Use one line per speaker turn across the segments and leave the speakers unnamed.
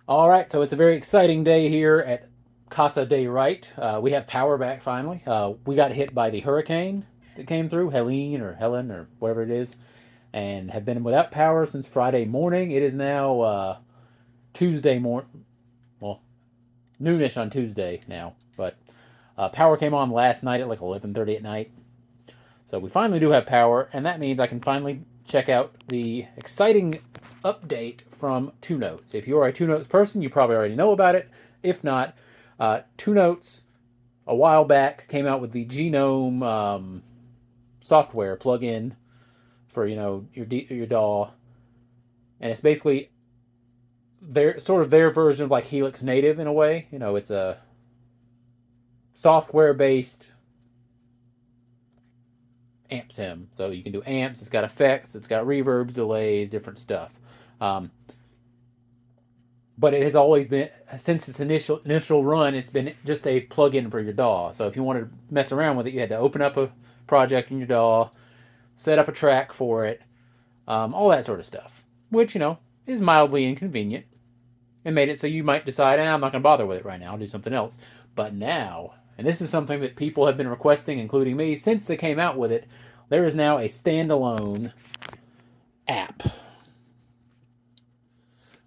All right, so it's a very exciting day here at Casa de Right. We have power back finally. We got hit by the hurricane that came through, Helene or Helen or whatever it is, and have been without power since Friday morning. It is now Tuesday morning, well, noonish on Tuesday now, but power came on last night at like 11:30 at night. So we finally do have power, and that means I can finally check out the exciting update from Two Notes. If you're a Two Notes person, you probably already know about it. If not, Two Notes a while back came out with the Genome software plugin for your DAW, and it's basically their version of like Helix Native in a way. It's a software based amp sim. So you can do amps, it's got effects, it's got reverbs, delays, different stuff. Um, but it has always been, since its initial run, it's been just a plugin for your DAW. So if you wanted to mess around with it, you had to open up a project in your DAW, set up a track for it, all that sort of stuff, which is mildly inconvenient. It made it so you might decide, I'm not going to bother with it right now. I'll do something else. But now, and this is something that people have been requesting, including me, since they came out with it, there is now a standalone app,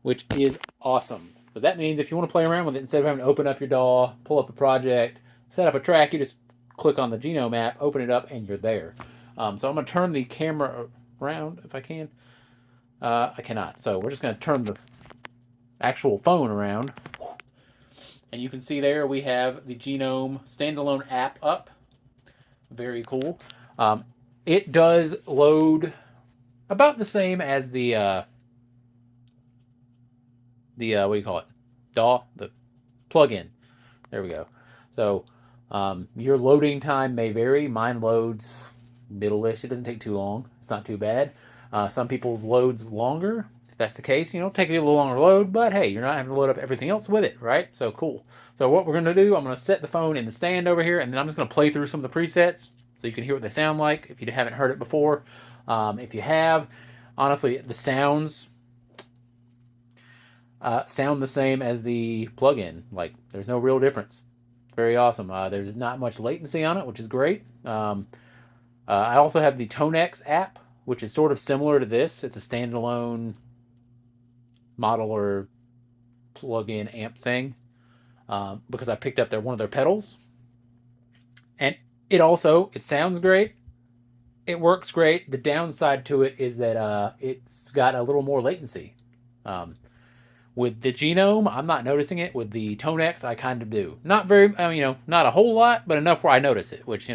which is awesome. Because that means if you want to play around with it, instead of having to open up your DAW, pull up a project, set up a track, you just click on the Genome app, open it up, and you're there. So I'm going to turn the camera around if I can. I cannot. So we're just going to turn the actual phone around. And you can see there we have the Genome standalone app up. Very cool. It does load about the same as the what do you call it? DAW, the plugin. There we go. So your loading time may vary. Mine loads middle-ish. It doesn't take too long. It's not too bad. Some people's loads longer. If that's the case, take a little longer load, but hey, you're not having to load up everything else with it, right? So cool. So what we're going to do, I'm going to set the phone in the stand over here, and then I'm just going to play through some of the presets so you can hear what they sound like if you haven't heard it before. If you have, honestly, the sounds sound the same as the plugin. Like, there's no real difference. Very awesome. There's not much latency on it, which is great. I also have the Tonex app, which is sort of similar to this. It's a standalone modeler plug-in amp thing because I picked up one of their pedals, and it sounds great. It works great. The downside to it is that it's got a little more latency. Um, with the Genome, I'm not noticing it. With the Tonex, I kind of do. Not very, not a whole lot, but enough where I notice it, which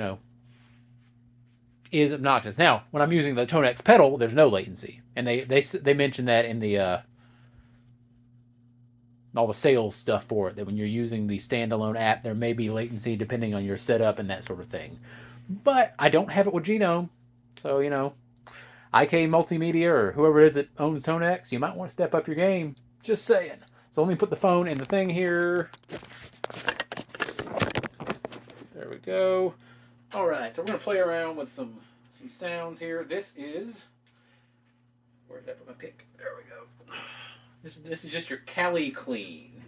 is obnoxious. Now, when I'm using the Tonex pedal, there's no latency, and they mention that in the all the sales stuff for it. That when you're using the standalone app, there may be latency depending on your setup and that sort of thing. But I don't have it with Genome, so IK Multimedia or whoever it is that owns Tonex, you might want to step up your game. Just saying. So let me put the phone in the thing here. There we go. All right, so we're gonna play around with some sounds here. This is, where did I put my pick? There we go. This is just your Cali clean.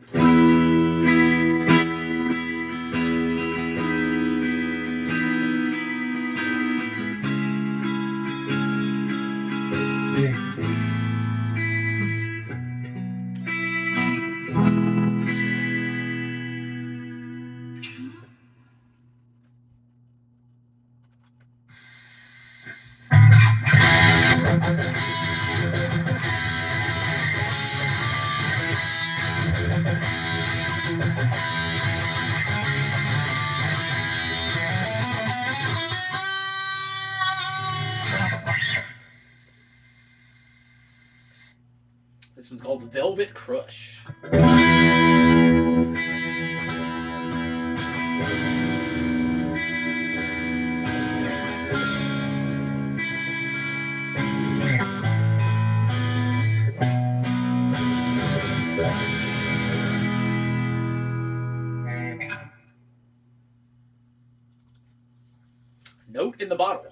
This one's called Velvet Crush. Note in the bottle.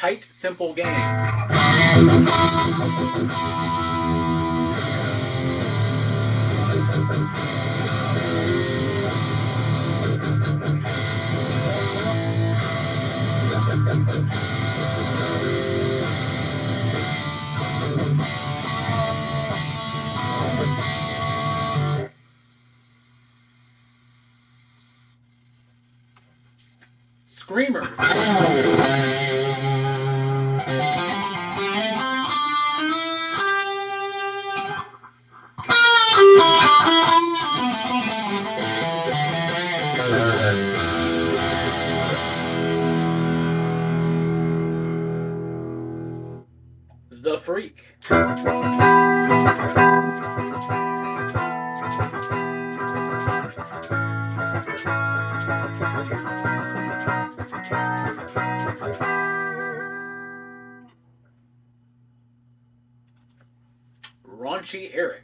tight, simple game. Screamers. The Freak. Raunchy Eric.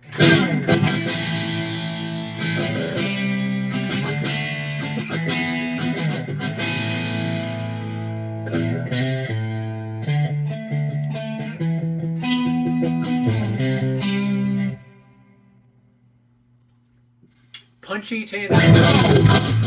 Punchy Tanner.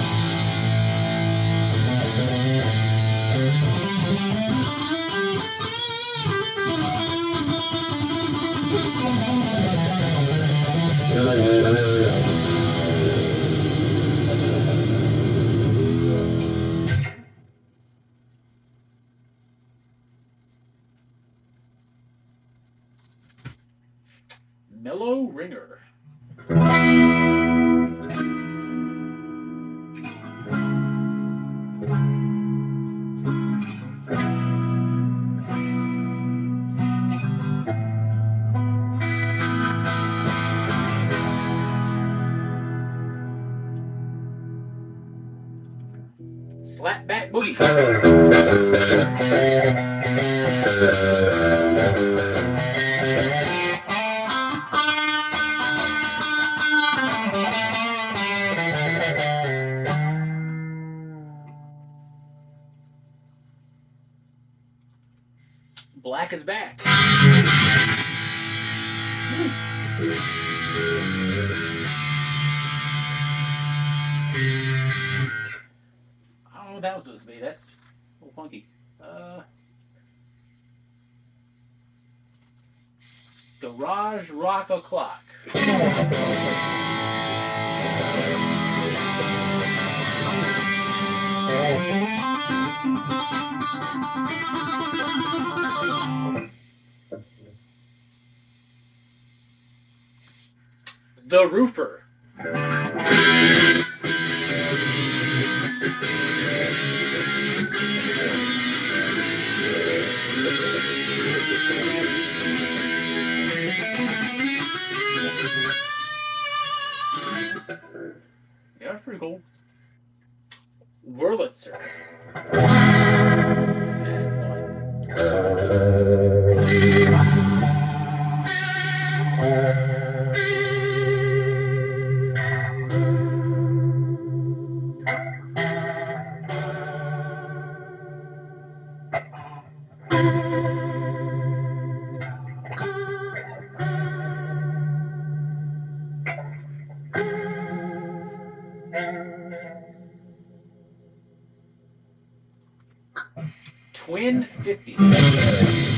Mellow Ringer. Slapback Boogie. Black is back. I don't know what that was supposed to be. That's a little funky. Garage Rock O'Clock. The Roofer. Yeah, that's pretty cool. Wurlitzer. That's Twin 50s.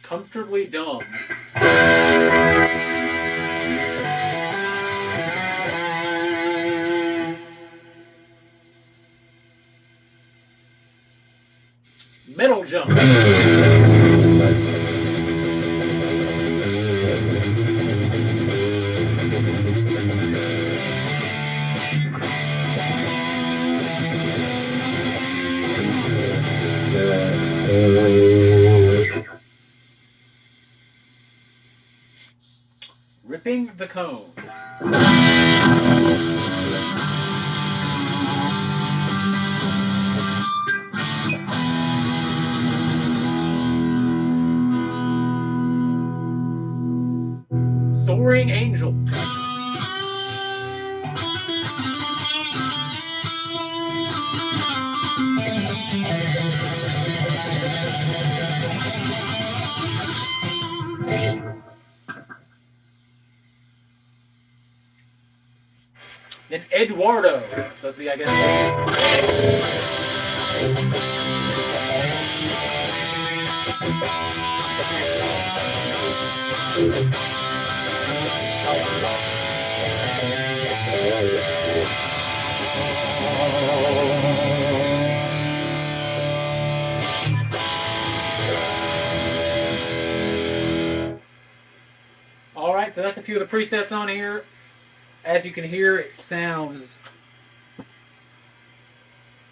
Comfortably Dumb. Metal Jump. Ripping the cone. Soaring Angels. Then Eduardo. Supposed to be, I guess, Alright, so that's a few of the presets on here. As you can hear, it sounds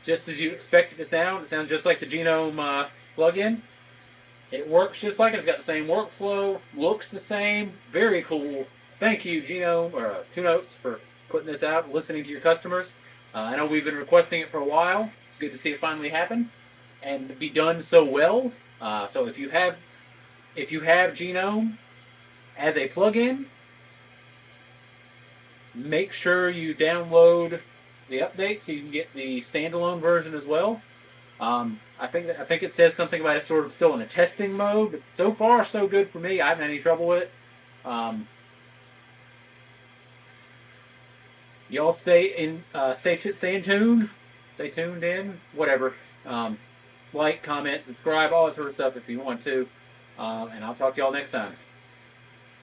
just as you expect it to sound. It sounds just like the Genome plugin. It works just like it. It's got the same workflow, looks the same. Very cool. Thank you, Genome, or Two Notes, for putting this out and listening to your customers. I know we've been requesting it for a while. It's good to see it finally happen and be done so well. So if you have Genome as a plugin, make sure you download the update so you can get the standalone version as well. I think it says something about it sort of still in a testing mode, but so far so good for me. I haven't had any trouble with it. Y'all stay in tune, stay tuned in, whatever. Like, comment, subscribe, all that sort of stuff if you want to. And I'll talk to y'all next time.